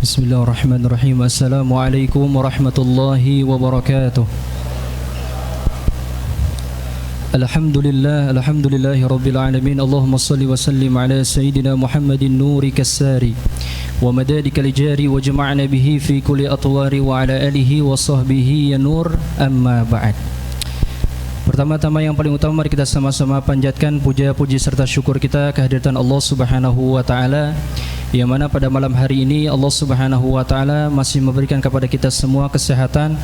Bismillahirrahmanirrahim. Assalamualaikum warahmatullahi wabarakatuh. Alhamdulillahi rabbil alamin. Allahumma salli wa sallim ala sayyidina Muhammadin nuri kassari wa madadikal jari wa jama'na bihi fi kulli atwari wa ala alihi wa sahbihi ya nur, amma ba'd. Pertama-tama yang paling utama, mari kita sama-sama panjatkan puja-puji serta syukur kita kehadiran Allah Subhanahu wa taala, yang mana pada malam hari ini Allah Subhanahu wa taala masih memberikan kepada kita semua kesehatan,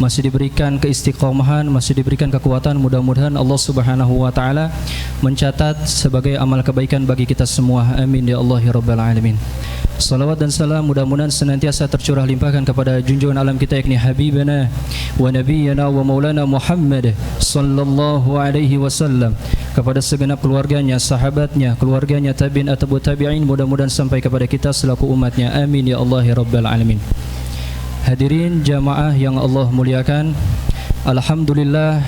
masih diberikan keistiqomahan, masih diberikan kekuatan. Mudah-mudahan Allah Subhanahu wa taala mencatat sebagai amal kebaikan bagi kita semua. Amin ya Allah ya rabbal alamin. Salawat dan salam mudah-mudahan senantiasa tercurah limpahkan kepada junjungan alam kita, yakni habibana wa nabiyyana wa maulana Muhammad sallallahu alaihi wasallam, kepada segenap keluarganya, sahabatnya, keluarganya, tabi'in atau tabi'in, mudah-mudahan sampai kepada kita selaku umatnya. Amin ya Allah ya rabbal alamin. Hadirin jamaah yang Allah muliakan, alhamdulillah,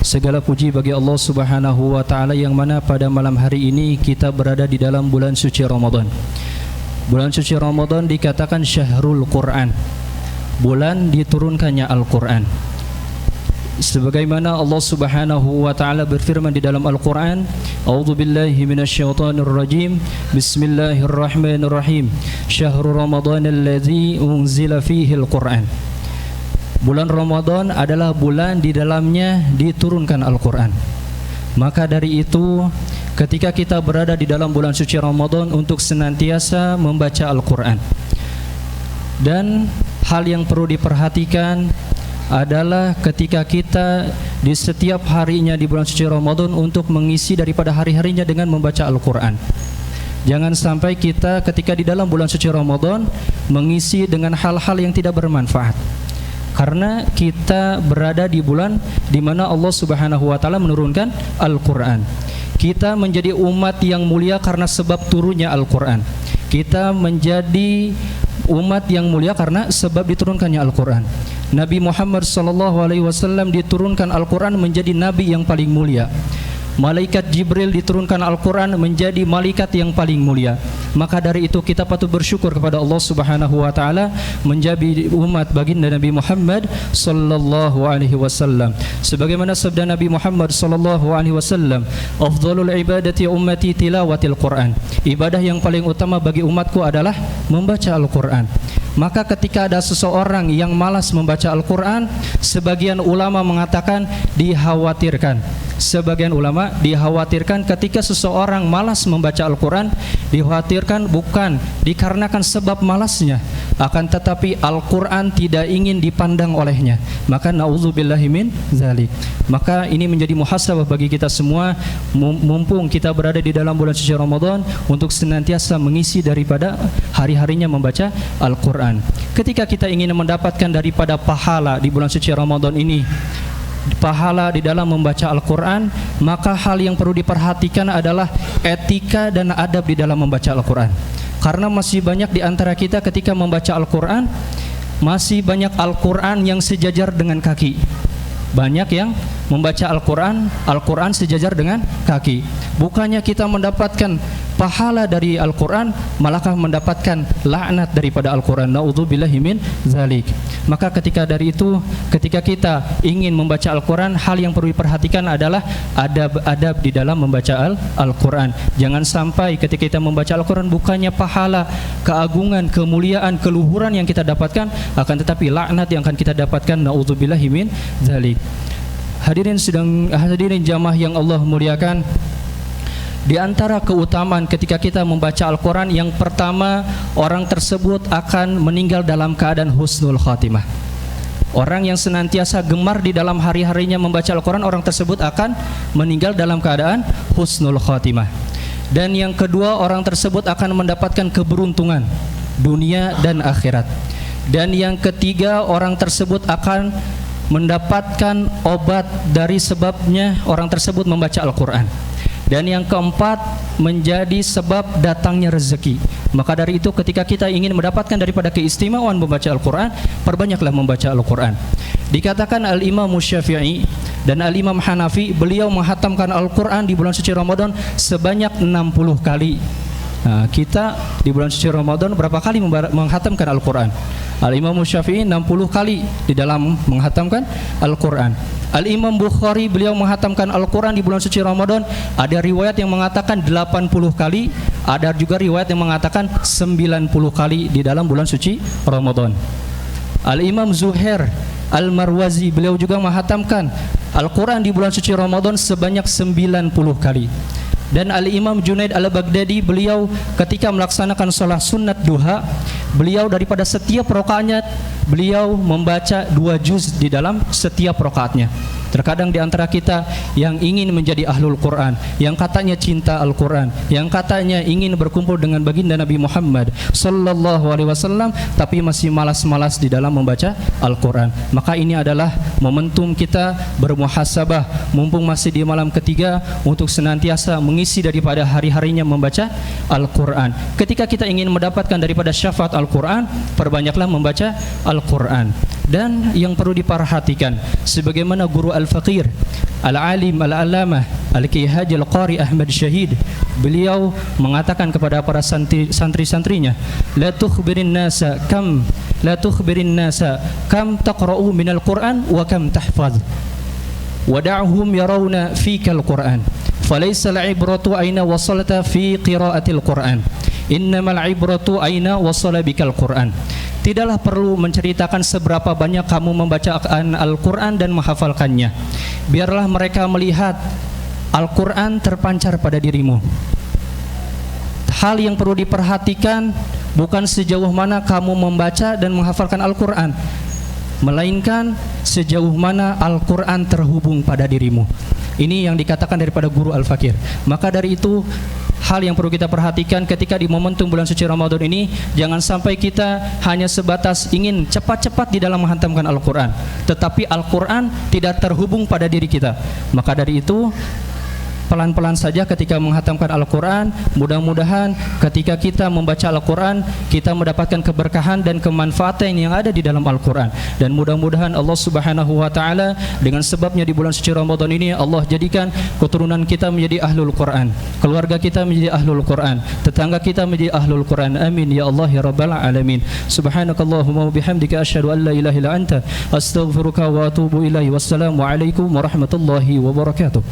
segala puji bagi Allah Subhanahu wa taala yang mana pada malam hari ini kita berada di dalam bulan suci Ramadan. Bulan suci Ramadan dikatakan syahrul Quran, bulan diturunkannya Al-Quran. Sebagaimana Allah Subhanahu wa taala berfirman di dalam Al-Quran, A'udzubillahi minasyaitonir rajim, Bismillahirrahmanirrahim, Syahrul Ramadan alladzi unzila fihi Al-Quran. Bulan Ramadan adalah bulan di dalamnya diturunkan Al-Quran. Maka dari itu, ketika kita berada di dalam bulan suci Ramadan, untuk senantiasa membaca Al-Quran. Dan hal yang perlu diperhatikan adalah ketika kita di setiap harinya di bulan suci Ramadan untuk mengisi daripada hari-harinya dengan membaca Al-Quran. Jangan sampai kita ketika di dalam bulan suci Ramadan mengisi dengan hal-hal yang tidak bermanfaat. Karena kita berada di bulan di mana Allah Subhanahu wa taala menurunkan Al-Quran. Kita menjadi umat yang mulia karena sebab turunnya Al-Quran. Kita menjadi umat yang mulia karena sebab diturunkannya Al-Quran. Nabi Muhammad SAW diturunkan Al-Quran menjadi nabi yang paling mulia. Malaikat Jibril diturunkan Al-Quran menjadi malaikat yang paling mulia. Maka dari itu kita patut bersyukur kepada Allah Subhanahu wa taala menjadi umat baginda Nabi Muhammad sallallahu alaihi wasallam. Sebagaimana sabda Nabi Muhammad sallallahu alaihi wasallam, afdhalul ibadati ummati tilawatil Quran. Ibadah yang paling utama bagi umatku adalah membaca Al-Quran. Maka ketika ada seseorang yang malas membaca Al-Quran, sebagian ulama mengatakan dikhawatirkan. Sebagian ulama dikhawatirkan ketika seseorang malas membaca Al-Quran, dikhawatirkan bukan dikarenakan sebab malasnya, akan tetapi Al-Quran tidak ingin dipandang olehnya. Maka na'udzubillahi min zalik. Maka ini menjadi muhasabah bagi kita semua, mumpung kita berada di dalam bulan suci Ramadan, untuk senantiasa mengisi daripada hari-harinya membaca Al-Quran. Ketika kita ingin mendapatkan daripada pahala di bulan suci Ramadan ini, pahala di dalam membaca Al-Quran, maka hal yang perlu diperhatikan adalah etika dan adab di dalam membaca Al-Quran. Karena masih banyak di antara kita ketika membaca Al-Quran, masih banyak Al-Quran yang sejajar dengan kaki. Banyak yang membaca Al-Quran, Al-Quran sejajar dengan kaki. Bukannya kita mendapatkan pahala dari Al-Quran, malahkah mendapatkan laknat daripada Al-Quran. Na'udzubillahi min zalik. Maka ketika dari itu, ketika kita ingin membaca Al-Quran, hal yang perlu diperhatikan adalah adab-adab di dalam membaca Al-Quran. Jangan sampai ketika kita membaca Al-Quran bukannya pahala, keagungan, kemuliaan, keluhuran yang kita dapatkan, akan tetapi laknat yang akan kita dapatkan. Na'udzubillahi min zalik. Hadirin jamaah yang Allah muliakan, di antara keutamaan ketika kita membaca Al-Quran, yang pertama, orang tersebut akan meninggal dalam keadaan husnul khatimah. Orang yang senantiasa gemar di dalam hari-harinya membaca Al-Quran, orang tersebut akan meninggal dalam keadaan husnul khatimah. Dan yang kedua, orang tersebut akan mendapatkan keberuntungan dunia dan akhirat. Dan yang ketiga, orang tersebut akan mendapatkan obat dari sebabnya orang tersebut membaca Al-Quran. Dan yang keempat, menjadi sebab datangnya rezeki. Maka dari itu ketika kita ingin mendapatkan daripada keistimewaan membaca Al-Quran, perbanyaklah membaca Al-Quran. Dikatakan Al-Imam Syafi'i dan Al-Imam Hanafi, beliau menghatamkan Al-Quran di bulan suci Ramadan sebanyak 60 kali. Nah, kita di bulan suci Ramadan berapa kali menghatamkan Al-Quran? Al-Imam Syafi'i 60 kali di dalam menghatamkan Al-Quran. Al-Imam Bukhari beliau menghatamkan Al-Quran di bulan suci Ramadan. Ada riwayat yang mengatakan 80 kali, ada juga riwayat yang mengatakan 90 kali di dalam bulan suci Ramadan. Al-Imam Zuhair Al-Marwazi beliau juga menghatamkan Al-Quran di bulan suci Ramadan sebanyak 90 kali. Dan Al-Imam Junaid Al-Baghdadi beliau ketika melaksanakan sholat sunat duha, beliau daripada setiap rakaatnya beliau membaca 2 juz di dalam setiap rakaatnya. Terkadang di antara kita yang ingin menjadi ahlul Quran, yang katanya cinta Al-Quran, yang katanya ingin berkumpul dengan baginda Nabi Muhammad sallallahu alaihi wasallam, tapi masih malas-malas di dalam membaca Al-Quran. Maka ini adalah momentum kita bermuhasabah, mumpung masih di malam ketiga, untuk senantiasa mengisi daripada hari-harinya membaca Al-Quran. Ketika kita ingin mendapatkan daripada syafaat Al-Quran, perbanyaklah membaca Al-Quran. Dan yang perlu diperhatikan, sebagaimana guru Al-Faqir Al-Alim Al-Alamah Al-Kiai Haji Al-Qari Ahmad Syahid, beliau mengatakan kepada para santri-santrinya, la tukhbirin nasa kam taqra'u minal Qur'an wa kam tahfaz wada'hum yarawna fika al-Qur'an falaysa al-ibratu aina wasalta fi qira'atil Qur'an innamal ibratu aina wasala bikal Qur'an. Tidaklah perlu menceritakan seberapa banyak kamu membaca Al-Quran dan menghafalkannya. Biarlah mereka melihat Al-Quran terpancar pada dirimu. Hal yang perlu diperhatikan bukan sejauh mana kamu membaca dan menghafalkan Al-Quran, melainkan sejauh mana Al-Quran terhubung pada dirimu. Ini yang dikatakan daripada guru Al-Fakir. Maka dari itu, hal yang perlu kita perhatikan ketika di momentum bulan suci Ramadan ini, jangan sampai kita hanya sebatas ingin cepat-cepat di dalam menghantamkan Al-Quran, tetapi Al-Quran tidak terhubung pada diri kita. Maka dari itu, pelan-pelan saja ketika menghatamkan Al-Quran. Mudah-mudahan ketika kita membaca Al-Quran, kita mendapatkan keberkahan dan kemanfaatan yang ada di dalam Al-Quran. Dan mudah-mudahan Allah Subhanahu wa Ta'ala dengan sebabnya di bulan suci Ramadan ini, Allah jadikan keturunan kita menjadi ahlul Quran, keluarga kita menjadi ahlul Quran, tetangga kita menjadi ahlul Quran. Amin ya Allah ya Rabbal Alamin. Subhanakallahumma wa bihamdika asyhadu an la ilaha illa anta astaghfiruka wa atubu ilaihi. Wassalamu alaikum warahmatullahi wabarakatuh.